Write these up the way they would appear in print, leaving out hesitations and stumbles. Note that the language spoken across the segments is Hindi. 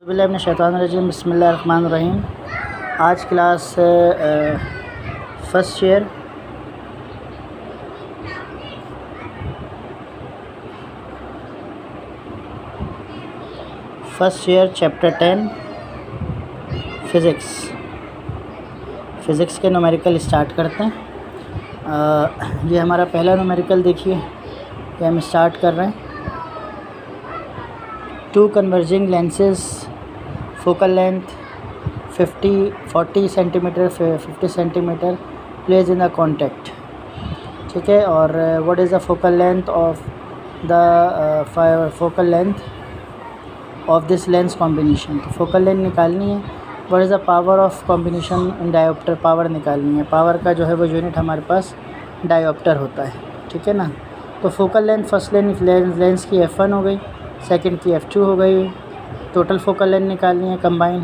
बिस्मिल्लाहिर्रहमानिर्रहीम। बिस्मिल्लाहिर्रहमानिर्रहीम। आज class first year chapter 10 physics के न्यूमेरिकल स्टार्ट करते हैं। ये हमारा पहला न्यूमेरिकल देखिए, ये हम स्टार्ट कर रहे हैं। 2 converging lenses, focal length 40 centimetre 50 centimetre place in the contact, ठीक है। और what is the focal length of this lens combination. तो फोकल लेंथ निकालनी है। What is the power of combination in dioptre, power निकालनी है। पावर का जो है वो यूनिट हमारे पास डायोप्टर होता है, ठीक है ना। तो फोकल लेंथ फर्स्ट लेंस की F1 हो गई, सेकंड की F2 हो गई। टोटल फोकल लेंथ निकालनी है कंबाइन।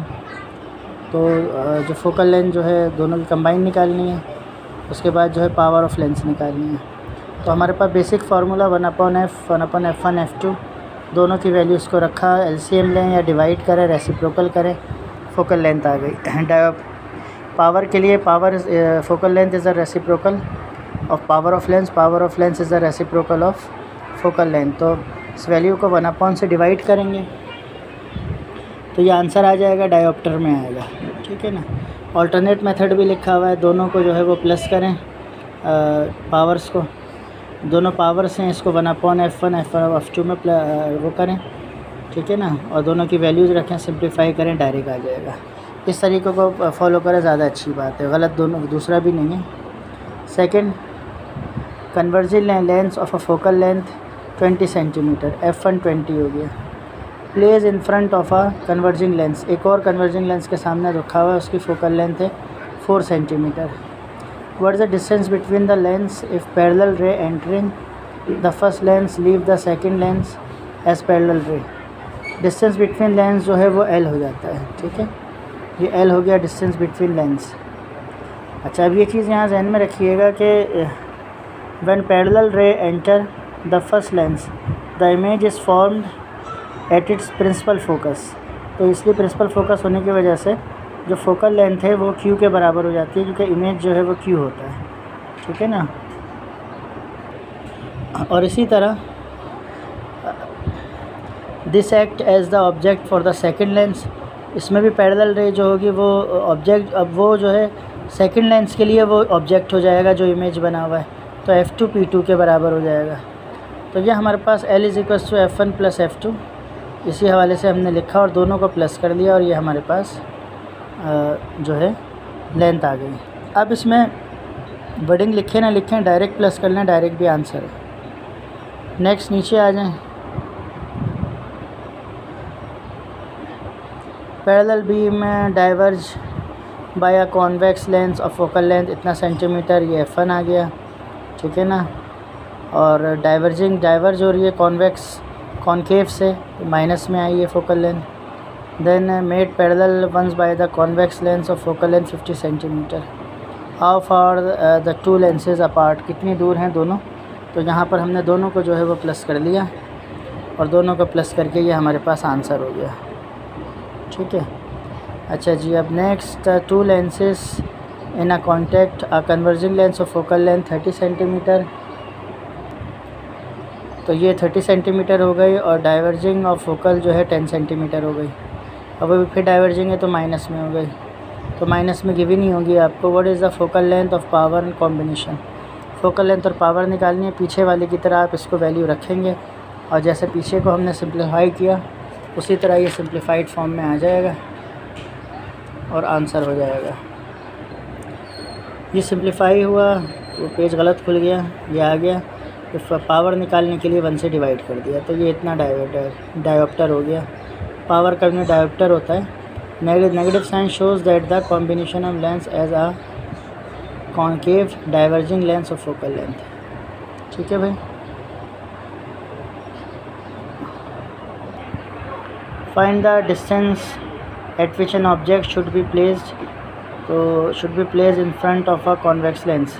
तो जो फोकल लेंथ जो है दोनों की कंबाइन निकालनी है। उसके बाद जो है पावर ऑफ लेंस निकालनी है। तो हमारे पास basic formula 1/f 1/f1 f2 दोनों की वैल्यूज़ को रखा, एलसीएम लें या डिवाइड करें, रेसिप्रोकल करें, फोकल लेंथ आ गई। पावर के लिए focal length is a reciprocal of power of lens is a reciprocal of focal length. तो इस वैल्यू को 1/, से डिवाइड करेंगे तो ये आंसर आ जाएगा, डायोप्टर में आएगा, ठीक है ना। ऑल्टरनेट मेथड भी लिखा हुआ है, दोनों को जो है वो प्लस करें, पावर्स को, दोनों पावर्स हैं, इसको 1/f1 f2 में वो करें, ठीक है ना। और दोनों की वैल्यूज़ रखें, सिंप्लीफाई करें, डायरेक्ट आ जाएगा। इस तरीक़े को फॉलो करें, ज़्यादा अच्छी बात है, गलत दोनों दूसरा भी नहीं है। Second, converging lens of a focal length 20 centimetre, F1 20 हो गया। Place in front of a converging lens, एक और कन्वर्जिंग लेंस के सामने रखा हुआ है, उसकी फोकल लेंथ है 4 centimetre. What is the distance between the lens if parallel ray entering the first lens leave the second lens as parallel ray. Distance between lens जो है वो L हो जाता है, ठीक है। ये L हो गया डिस्टेंस बिटवीन लेंस। अच्छा, अब ये चीज़ यहाँ ध्यान में रखिएगा कि when parallel ray enter the first lens the image is formed at its principal focus. तो इसलिए प्रिंसिपल फोकस होने की वजह से जो फोकल लेंथ है वो Q के बराबर हो जाती है, क्योंकि इमेज जो है वो Q होता है, ठीक है ना। और इसी तरह this act as the object for the second lens, इसमें भी पैरेलल रे जो होगी वो ऑब्जेक्ट, अब वो जो है सेकंड लेंस के लिए वो ऑब्जेक्ट हो जाएगा जो इमेज बना हुआ है, तो F2 P2 के बराबर हो जाएगा। तो ये हमारे पास L = F1 + F2 इसी हवाले से हमने लिखा और दोनों को प्लस कर दिया, और ये हमारे पास जो है लेंथ आ गई। अब इसमें वर्डिंग लिखें ना लिखें, डायरेक्ट प्लस कर लें, डायरेक्ट भी आंसर है। नेक्स्ट नीचे आ जाएं। Parallel beam diverge by a convex lens of focal length इतना सेंटीमीटर, ये F1 आ गया, ठीक है ना। और डाइवर्ज हो रही है कॉन्केव से, तो माइनस में आई है focal length. Then made parallel once by the convex lens of focal length 50 centimetre. How far the 2 lenses apart, कितनी दूर हैं दोनों। तो यहाँ पर हमने दोनों को जो है वो प्लस कर लिया, और दोनों को प्लस करके ये हमारे पास आंसर हो गया, ठीक है। अच्छा जी, अब next 2 lenses in a contact, a converging lens of focal length 30 centimetre, तो ये 30 सेंटीमीटर हो गई, और डाइवर्जिंग ऑफ फोकल जो है 10 सेंटीमीटर हो गई। अब अभी फिर डाइवर्जिंग है तो माइनस में हो गई, तो माइनस में गिवन ही होगी आपको। What is the focal length of power and combination, focal length और पावर निकालनी है। पीछे वाले की तरह आप इसको वैल्यू रखेंगे, और जैसे पीछे को हमने सिंप्लीफाई किया उसी तरह ये सिंप्लीफाइड फॉर्म में आ जाएगा और आंसर हो जाएगा। ये सिंप्लीफाई हुआ, वो पेज गलत खुल गया, ये आ गया। तो पावर निकालने के लिए 1 से डिवाइड कर दिया, तो ये इतना डायोप्टर हो गया। पावर का यूनिट डायोप्टर होता है। Negative sign shows that the combination of lens as a concave diverging lens of focal length, ठीक है भाई। Find the distance at which an object should be placed, तो should be placed in front of a convex lens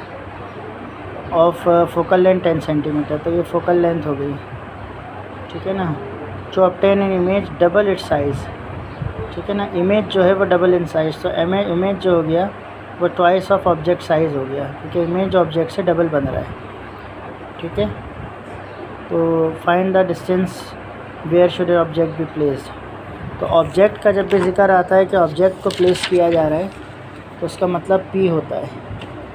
of focal length 10 centimetre. तो ये फोकल लेंथ हो गई, ठीक है ना। To obtain an image double its size, ठीक है ना। इमेज जो है वो डबल इन साइज़, तो इमेज जो हो गया वो ट्वाइस ऑफ ऑब्जेक्ट साइज़ हो गया, क्योंकि इमेज ऑब्जेक्ट से डबल बन रहा है। ठीक है, तो find the distance where should object be placed. तो ऑब्जेक्ट का जब भी जिक्र आता है कि ऑब्जेक्ट को प्लेस किया जा रहा है तो उसका मतलब P होता है।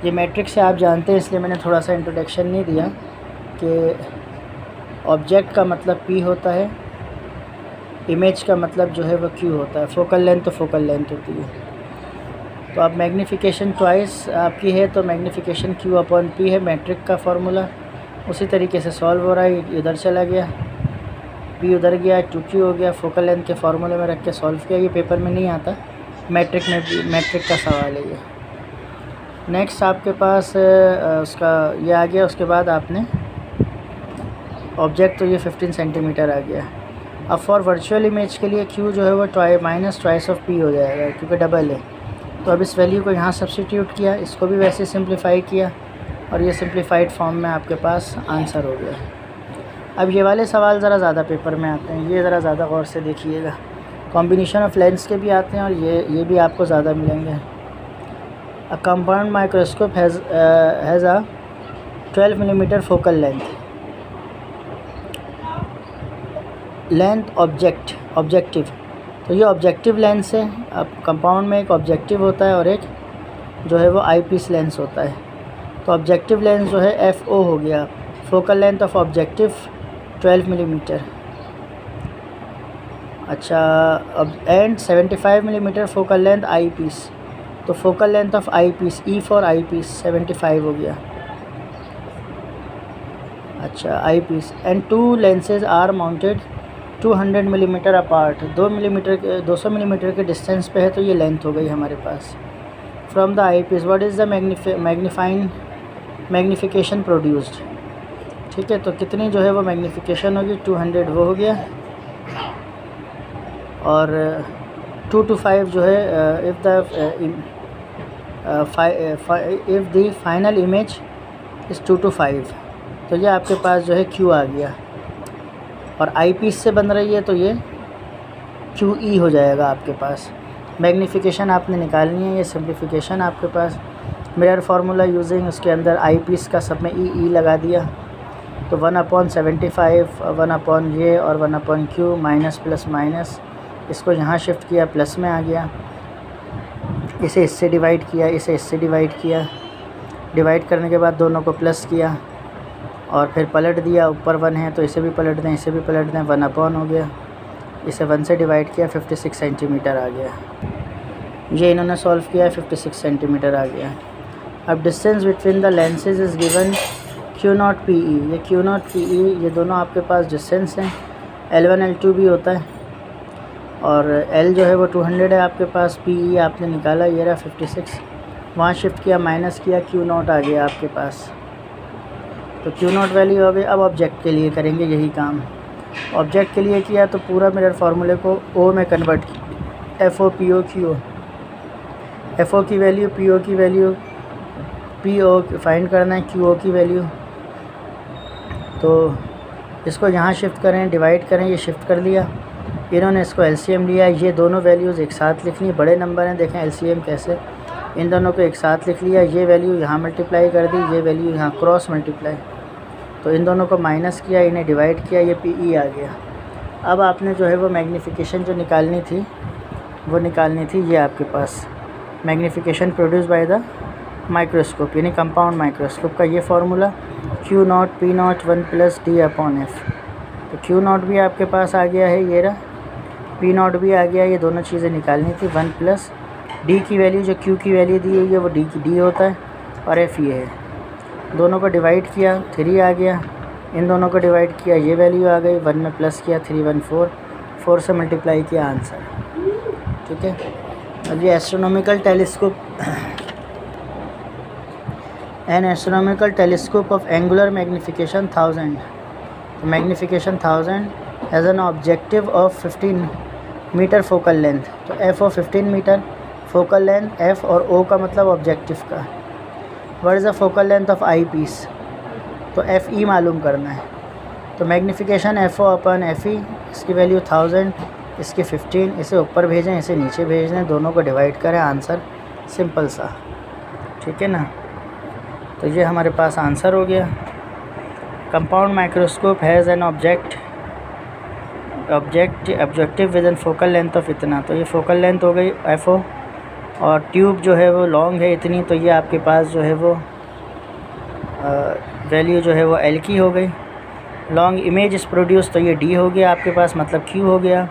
ये मैट्रिक्स से आप जानते हैं, इसलिए मैंने थोड़ा सा इंट्रोडक्शन नहीं दिया कि ऑब्जेक्ट का मतलब P होता है, इमेज का मतलब जो है वो Q होता है, फोकल लेंथ तो फोकल लेंथ होती है। तो अब मैग्नीफिकेशन ट्वाइस आपकी है तो मैग्नीफिकेशन Q अपॉन P है मैट्रिक का फार्मूला। उसी तरीके से सॉल्व हो रहा है, इधर चला गया, P उधर गया, 2Q हो गया, फोकल लेंथ के फार्मूले में रख के सॉल्व किया। ये पेपर में नहीं आता, मैट्रिक में भी मैट्रिक का सवाल है ये। नेक्स्ट आपके पास उसका ये आ गया। उसके बाद आपने ऑब्जेक्ट तो ये 15 सेंटीमीटर आ गया। अब फॉर वर्चुअल इमेज के लिए Q जो है वो ट्वाइस ऑफ P हो जाएगा, क्योंकि डबल है। तो अब इस वैल्यू को यहाँ सब्स्टिट्यूट किया, इसको भी वैसे सिंप्लीफाई किया और ये सिंप्लीफाइड फॉर्म में आपके पास आंसर हो गया। अब ये वाले सवाल ज़रा ज़्यादा पेपर में आते हैं, ये ज़रा ज़्यादा गौर से देखिएगा। कॉम्बिनेशन ऑफ लेंस के भी आते हैं और ये भी आपको ज़्यादा मिलेंगे। अ compound microscope has a 12 millimetre focal length objective. तो ये ऑब्जेक्टिव लेंस है। अब कंपाउंड में एक ऑब्जेक्टिव होता है और एक जो है वो आई पीस लेंस होता है। तो ऑब्जेक्टिव लेंस जो है FO हो गया, focal length of objective 12 millimetre. अच्छा, अब and 75 millimetre focal length eyepiece. तो focal length of eyepiece, E for eyepiece 75 हो गया। अच्छा, eyepiece and 2 lenses are mounted 200 millimetre apart. 200 millimetre के डिस्टेंस पे है, तो ये लेंथ हो गई हमारे पास। From the eyepiece what is the magnification produced. ठीक है, तो कितनी जो है वो मैग्नीफिकेशन होगी, 200 वो हो गया, और 2 to 5 जो है if the final image is 2 to 5, तो ये आपके पास जो है Q आ गया। और आई पीस से बन रही है तो ये QE हो जाएगा आपके पास। मैग्नीफिकेशन आपने निकालनी है, ये सिंप्लीफिकेशन आपके पास। मिरर फार्मूला यूजिंग, उसके अंदर आई पीस का सब में E लगा दिया, तो 1/75, 1 ये और 1 Q, माइनस प्लस माइनस, इसको यहाँ शिफ्ट किया, प्लस में आ गया। इसे इससे डिवाइड किया, इसे इससे डिवाइड किया, डिवाइड करने के बाद दोनों को प्लस किया और फिर पलट दिया। ऊपर 1 है तो इसे भी पलट दें, इसे भी पलट दें, 1 हो गया। इसे 1 से डिवाइड किया, 56 सेंटीमीटर आ गया। ये इन्होंने सॉल्व किया, 56 सेंटीमीटर आ गया। अब distance between the lenses is given Q0 PE। ये Q0 PE ये दोनों आपके पास डिस्टेंस हैं। L1 L2 भी होता है, और L जो है वो 200 है आपके पास। PE आपने निकाला, ये रहा 56, वहाँ शिफ्ट किया, माइनस किया, Q0 आ गया आपके पास। तो Q0 वैल्यू हो गई। अब ऑब्जेक्ट के लिए करेंगे यही काम। ऑब्जेक्ट के लिए किया तो पूरा मिरर फार्मूले को O में कन्वर्ट किया, FO PO QO। FO की वैल्यू, PO की वैल्यू, PO फाइंड करना है, QO की वैल्यू। तो इसको यहाँ शिफ्ट करें, डिवाइड करें, ये शिफ्ट कर लिया। इन्होंने इसको LCM लिया, ये दोनों वैल्यूज़ एक साथ लिखनी, बड़े नंबर हैं, देखें LCM कैसे, इन दोनों को एक साथ लिख लिया। ये वैल्यू यहाँ मल्टीप्लाई कर दी, ये वैल्यू यहाँ क्रॉस मल्टीप्लाई, तो इन दोनों को माइनस किया, इन्हें डिवाइड किया, ये PE आ गया। अब आपने जो है वो मैग्नीफिकेशन जो निकालनी थी वो निकालनी थी, ये आपके पास magnification produce by the microscope, यानी कंपाउंड माइक्रोस्कोप का ये फार्मूला Q0 P0 1 + D/F। तो Q0 भी आपके पास आ गया है, ये रहा, P0 भी आ गया। ये दोनों चीज़ें निकालनी थी। 1 + D की वैल्यू, जो Q की वैल्यू दी हुई है वो D होता है, और F ये है। दोनों को डिवाइड किया, 3 आ गया। इन दोनों को डिवाइड किया, ये वैल्यू आ गई, 1 में प्लस किया, 3 1 4, 4 से मल्टीप्लाई किया, आंसर। ठीक है, अब ये astronomical telescope, an astronomical telescope of angular magnification 1000, तो magnification 1000 has an objective of 15 metre focal length. तो FO 15 metre focal length, F और O का मतलब ऑब्जेक्टिव का। What is the focal length of eyepiece, तो FE मालूम करना है। तो मैग्नीफिकेशन FO/FE, इसकी वैल्यू 1000, इसकी 15, इसे ऊपर भेजें, इसे नीचे भेज दें, दोनों को डिवाइड करें, आंसर सिंपल सा, ठीक है ना। तो ये हमारे पास आंसर हो गया। Compound microscope has an objective with an focal length of इतना, तो ये फोकल लेंथ हो गई FO, और ट्यूब जो है वो लॉन्ग है इतनी, तो ये आपके पास जो है वो वैल्यू जो है वो L की हो गई। लॉन्ग इमेज इज़ प्रोड्यूस, तो ये D हो गया आपके पास, मतलब Q हो गया।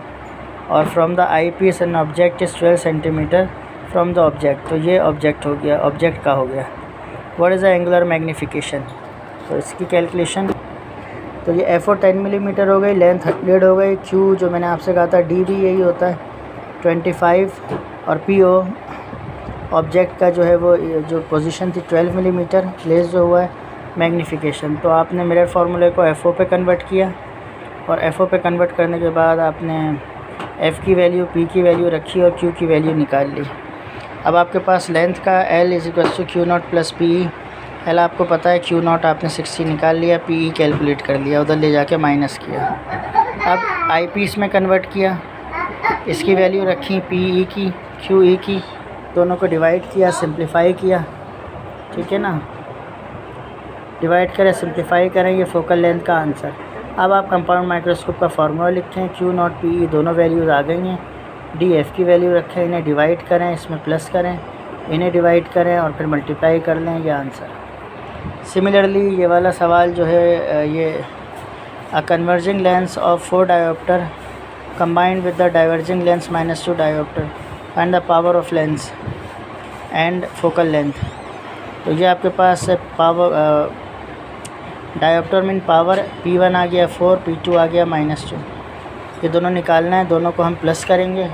और from the eyepiece an object is 12 centimetre from the object, तो ये ऑब्जेक्ट हो गया, ऑब्जेक्ट का हो गया। What is the angular magnification, तो इसकी कैलकुलेशन, तो ये FO 10 मिलीमीटर हो गई, लेंथ 100 हो गई। Q जो मैंने आपसे कहा था D भी यही होता है 25, और PO ऑब्जेक्ट का जो है वो जो पोजीशन थी 12 मिलीमीटर, प्लेस जो हुआ है मैग्नीफिकेशन। तो आपने मिरर फार्मूले को FO पे कन्वर्ट किया, और FO पे कन्वर्ट करने के बाद आपने F की वैल्यू, P की वैल्यू रखी और Q की वैल्यू निकाल ली। अब आपके पास लेंथ का L = Q0 + PE। L आपको पता है, Q0 आपने 60 निकाल लिया, PE कैलकुलेट कर लिया, उधर ले जाके माइनस किया। अब आई पीस में कन्वर्ट किया, इसकी वैल्यू रखी PE की, QE की, दोनों को डिवाइड किया, सिंप्लीफाई किया, ठीक है ना। डिवाइड करें, सिंप्लीफाई करें, ये फोकल लेंथ का आंसर। अब आप कंपाउंड माइक्रोस्कोप का फार्मूला लिखें, Q0 PE दोनों वैल्यूज़ आ गई हैं, D F की वैल्यू रखें, इन्हें डिवाइड करें, इसमें प्लस करें, इन्हें डिवाइड करें और फिर मल्टीप्लाई कर लें, ये आंसर। सिमिलरली ये वाला सवाल जो है ये a converging lens of 4 dioptre combined with the diverging lens -2 diopter, find the power of lens and focal length। तो ये आपके पास power, dioptre mean power, P1 आ गया 4, P2 आ गया -2, ये दोनों निकालना है, दोनों को हम प्लस करेंगे।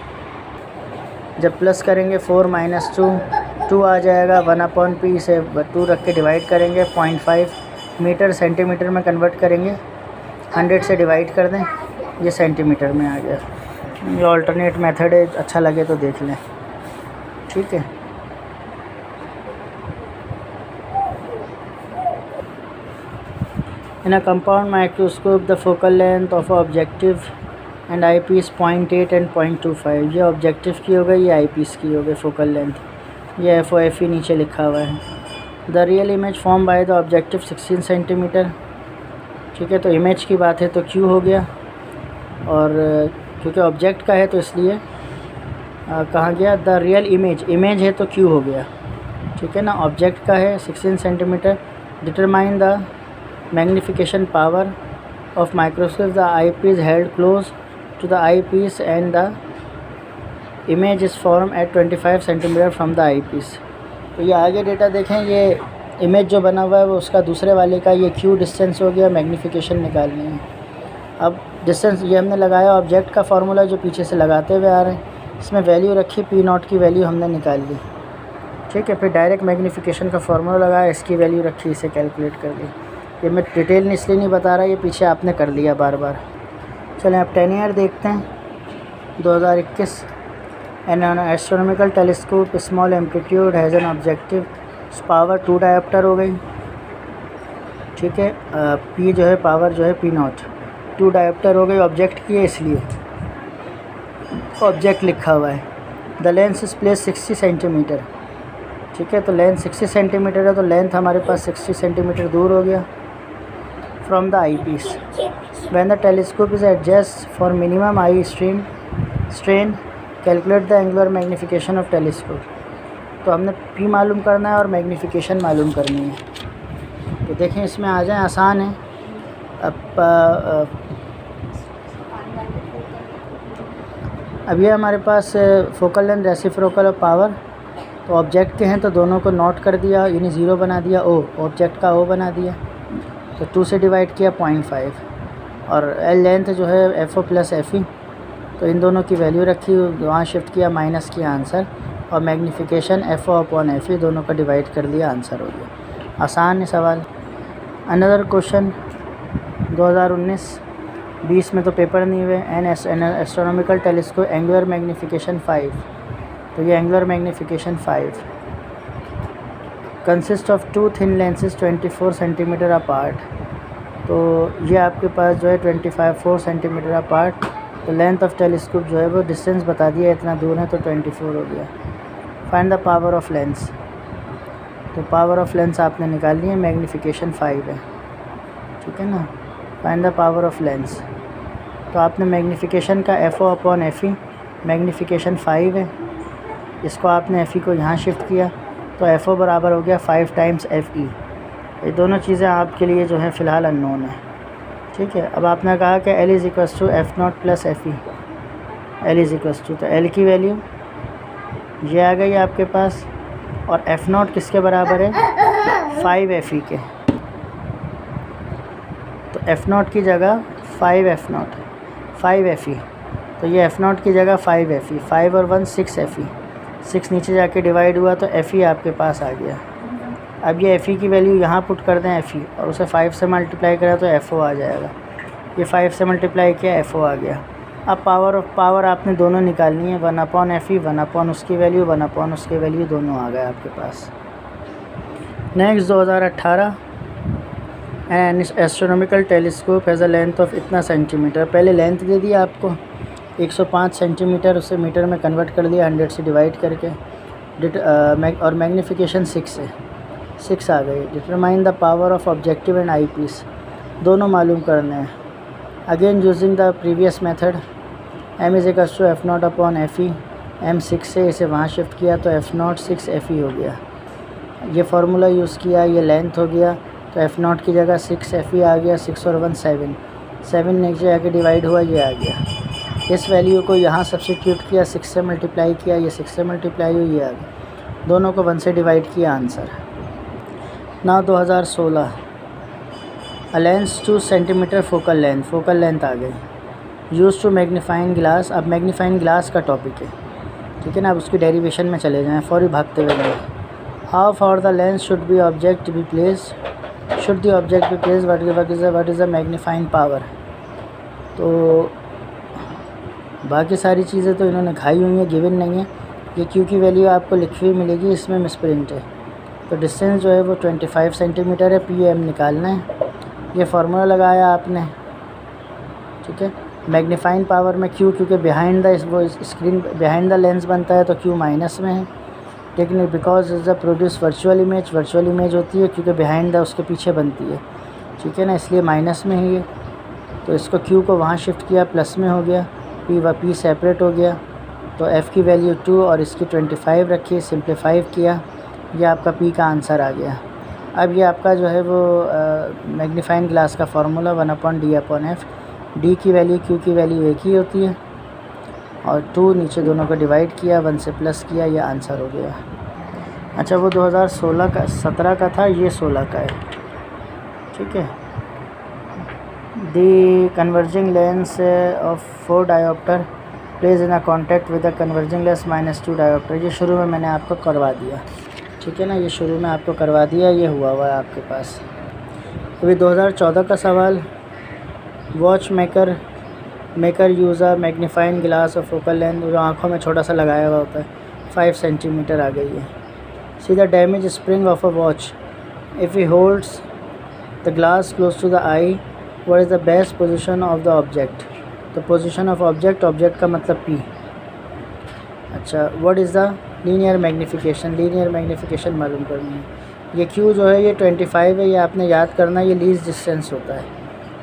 जब प्लस करेंगे 4 - 2 आ जाएगा, 1/P से 2 रख के डिवाइड करेंगे, 0.5 मीटर सेंटीमीटर में कन्वर्ट करेंगे, 100 से डिवाइड कर दें, ये सेंटीमीटर में आ गया। ये ऑल्टरनेट मेथड है, अच्छा लगे तो देख लें, ठीक है। In a compound microscope the focal length of objective and eyepiece 0.8 and 0.25, ये ऑब्जेक्टिव की हो गई, ये आई पीस की हो गई फोकल लेंथ, ये FO FE नीचे लिखा हुआ है। The real image form by the objective 16 centimetre, ठीक है। तो इमेज की बात है तो Q हो गया, और क्योंकि ऑब्जेक्ट का है तो इसलिए कहाँ गया, द रियल इमेज है तो Q हो गया, ठीक है ना। ऑब्जेक्ट का है 16 centimetre. Determine the magnification power of microscope, the eyepiece held close to the eyepiece and the image is form at 25 centimetre from the eyepiece. तो ये आगे डेटा देखें, ये इमेज जो बना हुआ है वो उसका दूसरे वाले का, ये Q डिस्टेंस हो गया, मैग्नीफिकेशन निकालनी है। अब डिस्टेंस ये हमने लगाया, ऑब्जेक्ट का फार्मूला जो पीछे से लगाते हुए आ रहे हैं, इसमें वैल्यू रखी, P0 की वैल्यू हमने निकाल ली, ठीक है। फिर डायरेक्ट मैग्नीफिकेशन का फार्मूला लगाया, इसकी वैल्यू रखी, इसे कैलकुलेट कर ली। ये मैं डिटेल इसलिए नहीं बता रहा, ये पीछे आपने कर लिया बार बार। चलें अब 10 ईयर देखते हैं, 2021। N astronomical telescope small amplitude has an objective power 2 dioptre हो गई, ठीक है। P जो है पावर जो है P0, 2 डायोप्टर हो गई, ऑब्जेक्ट की है इसलिए ऑब्जेक्ट लिखा हुआ है। The lens is place 60 centimetre, ठीक है। तो लेंथ 60 सेंटीमीटर है, तो लेंथ हमारे पास 60 सेंटीमीटर दूर हो गया from the eyepiece. When the telescope is adjust for minimum eye strain, calculate the angular magnification of telescope. तो हमने P मालूम करना है और मैग्नीफिकेशन मालूम करनी है। तो देखें इसमें आ जाए, आसान है। अब ये हमारे पास फोकल लेंथ, रेसिप्रोकल और पावर, तो ऑब्जेक्ट के हैं तो दोनों को नोट कर दिया, यानी 0 बना दिया, ऑब्जेक्ट का O बना दिया, तो 2 से डिवाइड किया 0.5, और L लेंथ जो है FO + FE, तो इन दोनों की वैल्यू रखी, वहाँ शिफ्ट किया, माइनस किया, आंसर, और मैग्नीफिकेशन FO/FE दोनों का डिवाइड कर लिया, आंसर हो गया। आसान है सवाल। अनदर क्वेश्चन 2019-20 में तो पेपर नहीं हुए। N astronomical telescope angular magnification 5, तो ये angular magnification 5 consist of 2 thin lenses 24 centimetre apart. तो ये आपके पास जो है 4 सेंटीमीटर अपार्ट तो लेंथ ऑफ टेलीस्कोप जो है वो डिस्टेंस बता दिया, इतना दूर है तो 24 हो गया। Find the power of lens, तो पावर ऑफ लेंस आपने निकालनी है, मैग्नीफिकेशन 5 है, ठीक है ना। Find the power of lens, तो आपने मैग्नीफिकेशन का FO अपॉन FE, मैग्नीफिकेशन 5 है, इसको आपने FE को यहाँ शिफ्ट किया तो FO बराबर हो गया 5 टाइम्स FE। ये दोनों चीज़ें आपके लिए जो है फ़िलहाल अननोन है, ठीक है। अब आपने कहा कि L is equals to F0 plus FE, L is equals to, तो L की वैल्यू ये आ गई आपके पास, और F0 किसके बराबर है, 5 FE के, तो F0 की जगह 5 FE, तो ये F0 की जगह 5 FE, 5 और 1 6 FE, 6 नीचे जाके डिवाइड हुआ तो FE आपके पास आ गया। अब ये FE की वैल्यू यहाँ पुट कर दें FE, और उसे 5 से मल्टीप्लाई करें तो FO आ जाएगा। ये 5 से मल्टीप्लाई किया, FO आ गया। अब पावर आपने दोनों निकालनी है, 1 अपॉन FE, 1 अपॉन उसकी वैल्यू, 1 अपॉन उसकी वैल्यू, दोनों आ गए आपके पास। Next 2018, an astronomical telescope has a length of इतना सेंटीमीटर। पहले लेंथ दे दिया आपको 105 सेंटीमीटर, उसे मीटर में कन्वर्ट कर दिया 100 से डिवाइड करके, और मैग्नीफिकेशन 6 है, 6 आ गई। Determine the power of objective and eyepiece, दोनों मालूम करने हैं। Again using the previous method, M is equals to F0 upon FE, M 6 से इसे वहाँ शिफ्ट किया तो F0 6 FE हो गया। ये फार्मूला यूज़ किया, ये लेंथ हो गया, तो F0 की जगह 6 FE आ गया, 6 और 1 7 नीचे आके डिवाइड हुआ, ये आ गया। इस वैल्यू को यहाँ सब्स्टिट्यूट किया, 6 से मल्टीप्लाई किया, ये 6 से मल्टीप्लाई हुई, ये आ गया। दोनों को 1 से डिवाइड किया, आंसर। ना 2016, a lens 2 centimetre focal length आ गई, यूज़ टू मैग्नीफाइंग ग्लास। अब मैग्नीफाइंग ग्लास का टॉपिक है, ठीक है ना। अब उसकी डेरिवेशन में चले जाएँ, फौरी भागते हुए गए। How far the lens should the object be place, what is the magnifying power. तो बाकी सारी चीज़ें तो इन्होंने खाई हुई हैं, गिवन नहीं है। ये Q की वैल्यू आपको लिखी हुई मिलेगी, इसमें मिसप्रिंट है। तो डिस्टेंस जो है वो 25 सेंटीमीटर है, PM निकालना है। ये फार्मूला लगाया आपने, ठीक है। मैग्नीफाइंग पावर में Q, क्योंकि बिहाइंड द वो स्क्रीन बिहाइंड द लेंस बनता है तो Q माइनस में है, लेकिन because is the produce virtual image होती है, क्योंकि बिहाइंड द उसके पीछे बनती है, ठीक है ना, इसलिए माइनस में है ये। तो इसको Q को वहाँ शिफ्ट किया, प्लस में हो गया, P सेपरेट हो गया, तो F की वैल्यू 2 और इसकी 25 रखी, सिंप्लीफाई किया, ये आपका P का आंसर आ गया। अब ये आपका जो है वो मैग्नीफाइंग ग्लास का formula 1 upon D upon F, D की वैल्यू Q की वैल्यू एक ही होती है, और 2 नीचे दोनों को डिवाइड किया, 1 से प्लस किया, ये आंसर हो गया। अच्छा, वो 2017 का था, ये 16 का है, ठीक है। The converging lens of 4 dioptre place in a contact with the converging lens -2 dioptre. ये शुरू में मैंने आपको करवा दिया, ठीक है ना, ये शुरू में आपको करवा दिया, ये हुआ है आपके पास। अभी 2014 का सवाल, watch maker use a magnifying glass of focal length, जो आँखों में छोटा सा लगाया हुआ होता है, 5 सेंटीमीटर आ गई है। See the damage spring of a watch if he holds the glass close to the eye, what is the best position of the object. तो पोजीशन ऑफ ऑब्जेक्ट का मतलब P। अच्छा, what is the linear magnification मालूम करनी है। ये Q जो है ये 25 है, ये आपने याद करना, ये लीस्ट डिस्टेंस होता है।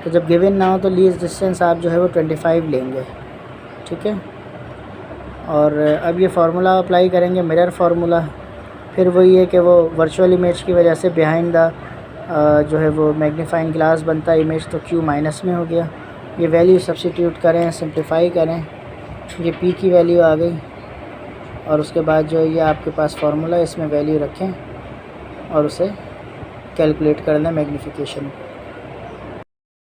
तो जब गिवन ना हो तो लीस्ट डिस्टेंस आप जो है वो 25 लेंगे, ठीक है। और अब ये फार्मूला अप्लाई करेंगे, मिरर फार्मूला, फिर वही है कि वो वर्चुअल इमेज की वजह से बिहाइंड द जो है वो मैग्नीफाइंग ग्लास बनता है इमेज, तो Q माइनस में हो गया। ये वैल्यू सब्स्टिट्यूट करें, सिंप्लीफाई करें, ये P की वैल्यू आ गई, और उसके बाद जो ये आपके पास फार्मूला है, इसमें वैल्यू रखें और उसे कैलकुलेट कर लें मैग्नीफिकेशन।